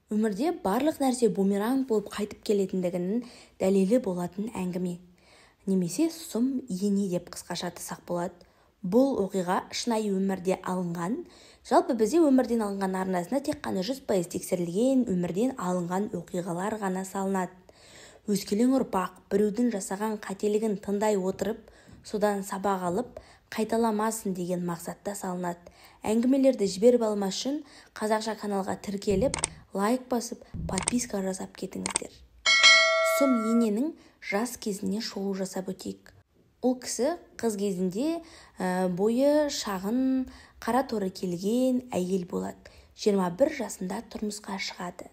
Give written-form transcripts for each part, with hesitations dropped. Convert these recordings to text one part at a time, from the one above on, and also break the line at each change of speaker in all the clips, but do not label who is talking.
Өмірде барлық нәрсе бумеранг болып қайтып келетіндігінің дәлелі болатын әңгіме. Немесе сұм ене деп қысқаша айтсақ болады. Бұл оқиға шынайы өмірде алынған. Жалпы бізде өмірден алынған арнасына тек қана 100% тексерілген өмірден алынған оқиғалар ғана салынады. Өскелең ұрпақ біреудің жасаған қателігін тыңдай отырып, содан сабақ алып, қайталамасын деген мақсатта салынады. Әңгімелерді жіберіп алмас үшін қазақша каналға тіркеліп, лайк басып, подписка жасап кетіңіздер. Сұм ененің жас кезіне шолу жасап өтейік. Ол кісі қыз кезінде бойы шағын, қара торы келген әйел болады. 21 жасында тұрмысқа шығады.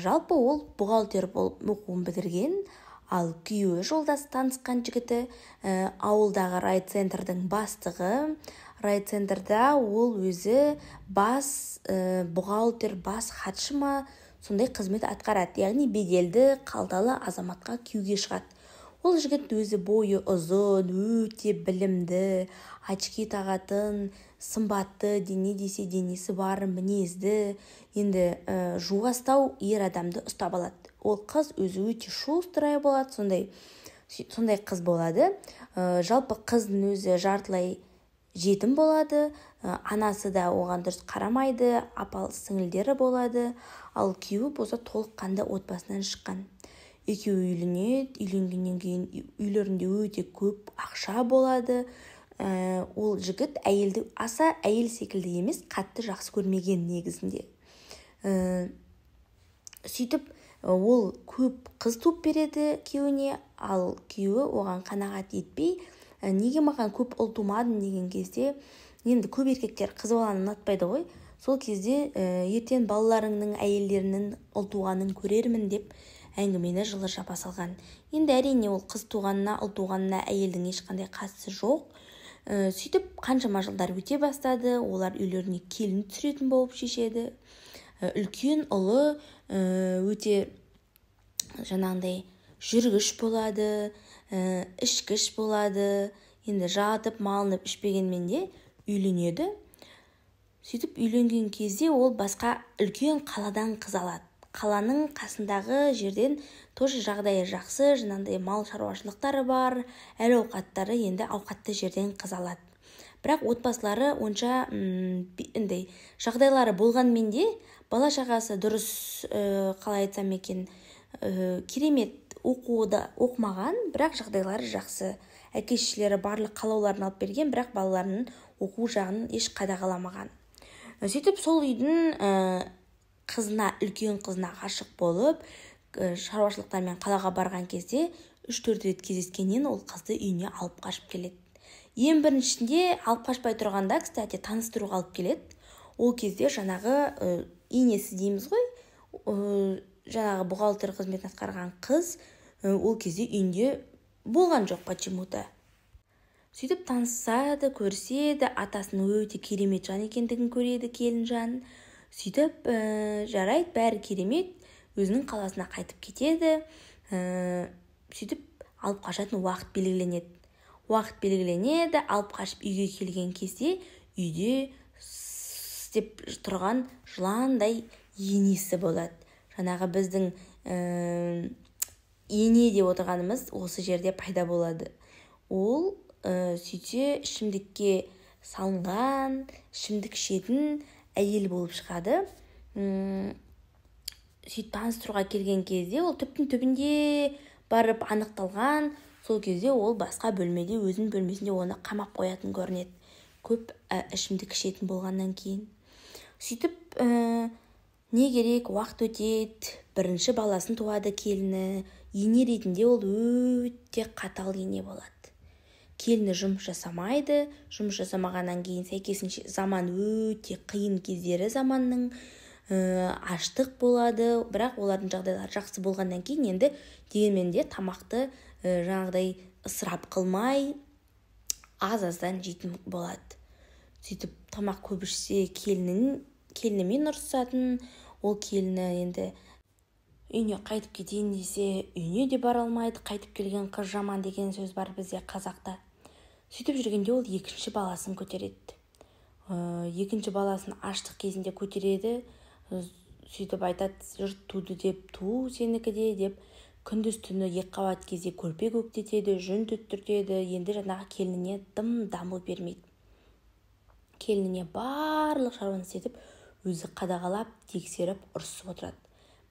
Жалпы ол бухгалтер болып оқуын бітірген, ал күйеуі жолдасы танысқан жігіті ауылдағы райцентрдің бастығы. Райцентрда ол өзі бас бухгалтер, бас хатшы ма, сондай қызмет атқарады. Яғни беделді, қалталы азаматқа күйеуге шығады. Ол жігіт өзі бойы ұзын, өте білімді, очки тағатын, сымбатты, дене десе денесі бар, мінезді, енді жуастау ер адамды ұстап алады. Ол қыз өзі өте шустрая болады, сондай қыз болады. Жалпы қыздың өзі жартылай жетім болады, анасы да оған дұрыс қарамайды, апалы сіңілдері болады, ал күйеуі болса толыққанды отбасынан шыққан. Екеуі үйленеді, үйленгеннен кейін үйлерінде өте көп ақша болады. Ол жігіт әйелді аса әйел секілді емес, қатты жақсы көрмеген негізінде. Сөйтіп ол көп қыз туып береді күйеуіне, ал күйеуі оған қанағат етпей, неге маған көп ұл тумадың деген кезде, енді көп еркектер қыз баланы ұнатпайды ғой, сол кезде ертең балаларыңның әйелдерінің ұл туғанын көрермін деп әңгімені жылы жаба салған. Енді әрине ол қыз туғанына, ұл туғанына әйелдің ешқандай қатысы жоқ. Сөйтіп қаншама жылдар өте бастады, олар үйлеріне келін түсіретін болып шешеді. Үлкен ұлы өте жаңағындай жүргіш болады, ішкіш болады. Енді жатып, малынып, ішпегенмен де үйленеді. Сөйтіп үйленген кезде ол басқа үлкен қаладан қыз алады. Қаланың қасындағы жерден тоже жағдайы жақсы, жаңағындай мал шаруашылықтары бар, әл-ауқаттары енді ауқатты жерден қыз алады. Бірақ отбасылары онша жағдайлары болғанмен де бала шағасы дұрыс, қалай айтсам екен, керемет оқуды оқымаған, бірақ жағдайлары жақсы. Әке-шешелері барлық қалауларын алып берген, бірақ балаларының оқу жағын еш қадағаламаған. Сөйтіп сол үйдің үлкен қызына ғашық болып, шаруашылықтармен қалаға барған кезде 3-4 рет кездескеннен ол қызды үйіне алып қашып келеді. Ең біріншінде алып қашпай тұрғанда, кстати, таныстыруға алып келеді. Ол кезде жаңағы енесі дейміз ғой, жаңағы бухгалтер қызметін атқарған қыз ол кезде үйінде болған жоқ почему-то. Сөйтіп танысады, көрседі, атасының өте керемет жан екендігін көреді, келін жан. Сөйтіп жарайды, бәрі керемет, өзінің қаласына қайтып кетеді. Сөйтіп алып қашатын уақыт белгіленеді. Алып қашып үйге келген кезде үйде істеп тұрған жыландай енесі болады. Жаңағы біздің ене деп отырғанымыз осы жерде пайда болады. Ол сөйтсе ішімдікке салынған, ішімдік ішетін әйел болып шығады. Сөйтіп таныстыруға келген кезде ол түптің түбінде барып анықталған. Сол кезде ол басқа бөлмеде, өзінің бөлмесінде оны қамап қоятын көрінеді. Көп ішімдік ішетін болғаннан кейін. Сөйтіп не керек, уақыт өтеді, бірінші баласын туады келіні. Ене ретінде ол өте қатал ене болады. Келіні жұмыс жасамайды, жұмыс жасамағаннан кейін сәйкесінше заман өте қиын кездері заманның, аштық болады, бірақ олардың жағдайлары жақсы болғаннан кейін енді дегенмен де тамақты жаңағыдай ысырап қылмай аз-аздан жейтін болады. Сөйтіп тамақ көп ішсе келінімен ұрсатын, ол келіні енді үйіне қайтып кетейін десе үйіне де бара алмайды, қайтып келген қыз жаман деген сөз бар бізде қазақта. Сөйтіп жүргенде ол екінші баласын көтереді. Екінші баласын аштық кезінде көтереді. сөйтіп айтады, жұрт туды деп, ту сенікі де деп, күндіз түні екіқабат кезде көрпе көктетеді, жүн түттіртеді. Енді жаңағы келініне дым дамыл бермейді. Келініне барлық шаруаны істетіп, өзі қадағалап, тексеріп, ұрсып отырады.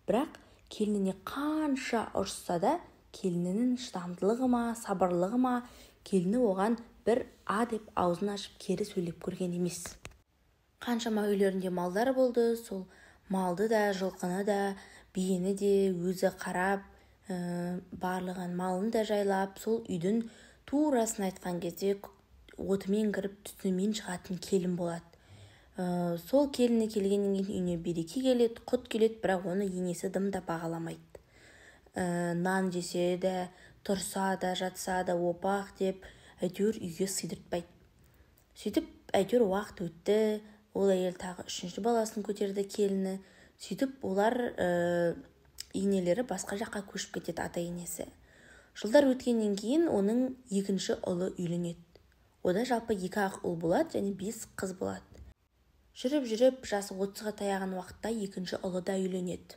Бірақ келініне қанша ұрсса да, келінінің шыдамдылығы ма, сабырлығы ма, келіні оған бір деп аузын ашып кері сөйлеп көрген емес. Қаншама үйлерінде малдар болды, сол малды да, жылқыны да, биені де өзі қарап, барлығын малын да жайлап, сол үйдің турасын айтқан кезде отымен кіріп, түтінімен шығатын келін болады. Сол келіні келгеннен кейін үйіне береке келеді, құт келеді, бірақ оны енесі дымда бағаламайды. Нан жесе де, тұрса да, жатса да, опақ деп, әйтеуір үйге сыйдыртпайды. Сөйтіп, әйтеуір уақыт өтті, ол әйел тағы 3-ші баласын көтерді келіні. Сөйтіп, олар енелері басқа жаққа көшіп кетеді, ата-енесі. Жылдар өткеннен кейін оның 2-ші ұлы үйленеді. Ода жалпы 2 ақ ұл болады, және 5 қыз болады. Жүріп, жасы 30-ға таяған уақытта 2-ші ұлы да үйленеді.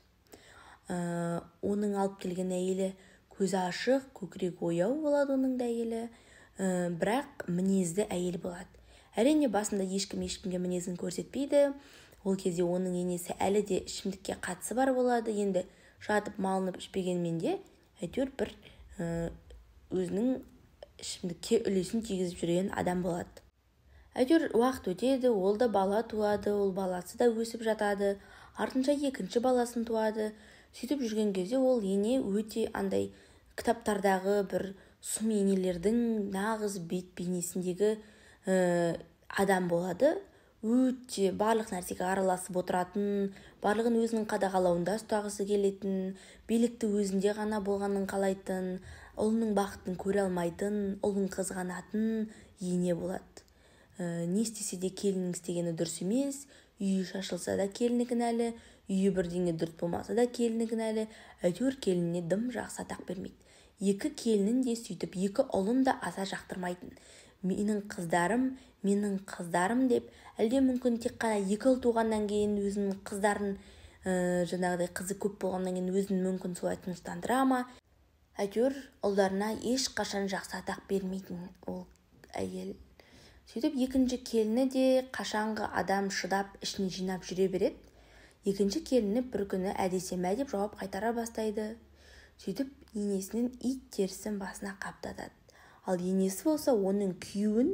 Оның алып келген әйелі көзі ашық, көкірегі ояу болады оның да әйелі, бірақ мінезді әйел болады. Әрине басында ешкімге мінезін көрсетпейді. Ол кезде оның енесі әлі де ішімдікке қатысы бар болады. Енді жатып малынып ішпегенмен де әйтеуір бір өзінің ішімдікке үлесін тигізіп жүрген адам болады. Әйтеуір уақыт өтеді, ол да бала туады, ол баласы да өсіп жатады. Артынша 2-ші баласын туады. Сөйтіп жүрген кезде ол ене өте андай кітаптардағы бір сұм енелердің нағыз бет бейнесіндегі адам болады. Өте барлық нәрсеге араласып отыратын, барлығын өзінің қадағалауында ұстағысы келетін, билікті өзінде ғана болғанын қалайтын, ұлының бақытын көре алмайтын, ұлын қызғанатын ене болады. Не істесе де келіннің істегені дұрыс емес, үйі шашылса да келіні кінәлі, үйі бірдеңе дұрыс болмаса да келіні кінәлі. Әйтеуір келініне дым жақсы атақ бермейді. 2 келінін де сөйтіп, 2 ұлын да аса жақтырмайтын. Менің қыздарым деп, әлде мүмкін тек қана 2 ұл туғаннан кейін өзінің қыздарын, жаңағыдай қызы көп болғаннан кейін өзін мүмкін солай тыныштандыра ма? Әйтеуір ұлдарына ешқашан жақсы атақ бермейтін ол әйел. Сөйтіп, 2-ші келіні де қашанғы адам шыдап, ішіне жинап жүре береді. 2-ші келіні бір күні әдесеме деп жауап қайтара бастайды. Сөйтіп, енесінің ит терісін басына қаптатады. Ал енесі болса оның күйеуін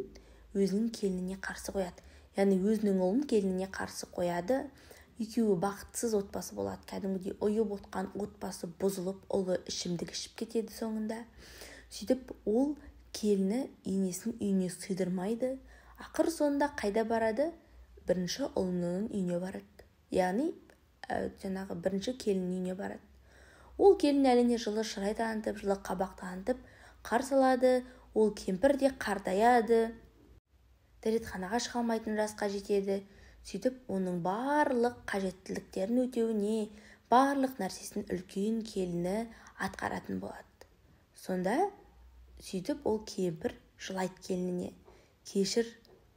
өзінің келініне қарсы қояды. Яғни өзінің ұлын келініне қарсы қояды. Екеуі бақытсыз отбасы болады. Кәдімгідей ұйып отқан отбасы бұзылып, ұлы ішімдік ішіп кетеді соңында. Сөйтіп, ол келіні енесінің үйіне сыйдырмайды. Ақыр соңында қайда барады? 1-ші ұлының үйіне барады. Яғни, жаңағы 1-ші келіннің үйіне барады. Ол келін әліне жылы шырай танытып, жылы қабақ танытып, қарсы алады. Ол кемпір де қартаяды. Дәретханаға шыға алмайтын жасқа жетеді. Сөйтіп, оның барлық қажеттіліктерін өтеуіне, барлық нәрсесін үлкен келіні атқаратын болады. Сонда сөйтіп, ол кемпір жылайды келініне. Кешір,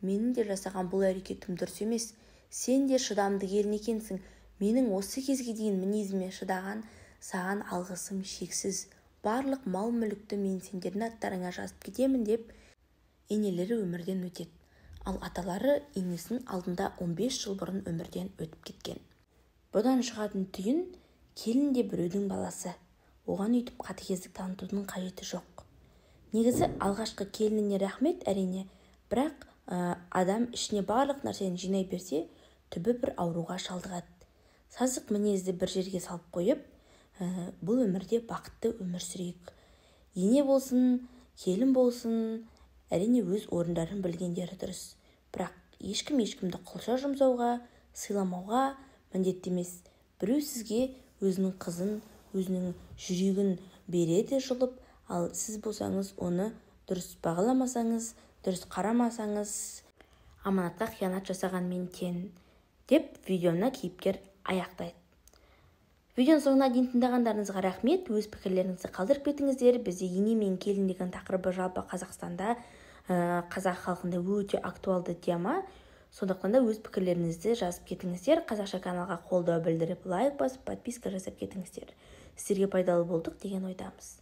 менің де жасаған бұл әрекетім дұрыс емес. Сен де шыдамды келін екенсің. Менің осы кезге дейін мінезіме шыдаған, саған алғысым шексіз. Барлық мал-мүлікті мен сендердің аттарыңа жазып кетемін деп, енелері өмірден өтеді. Ал аталары енесінің алдында 15 жыл бұрын өмірден өтіп кеткен. Бұдан шығатын түйін, келін де біреудің баласы. Оған үйтіп қатыгездік танытудың қажеті жоқ. Негізі алғашқы келініне рахмет әрине, бірақ адам ішіне барлық нәрсені жинай берсе, түбі бір ауруға шалдығады. Сасық мінезді бір жерге салып қойып, бұл өмірде бақытты өмір сүрейік. Ене болсын, келін болсын, әрине өз орындарын білгендері дұрыс. Бірақ ешкімді құлша жұмсауға, сыйламауға міндетті емес. Біреу сізге өзінің қызын, өзінің жүрегін береді жұлып, ал сіз болсаңыз оны дұрыс бағаламасаңыз, дұрыс қарамасаңыз, аманатқа қиянат жасағанмен тең деп видеоны кейіпкер аяқтайды. Видеоның соңына дейін тыңдағандарыңызға рахмет. Өз пікірлеріңізді қалдырып кетіңіздер. Бізде ене мен келін деген тақырыбы жалпы Қазақстанда, қазақ халқында өте актуалды тема. Сондықтан да өз пікірлеріңізді жазып кетіңіздер. Қазақша каналға қолдау білдіріп лайк басып подписка жасап кетіңіздер. Сіздерге пайдалы болдық деген ойдамыз.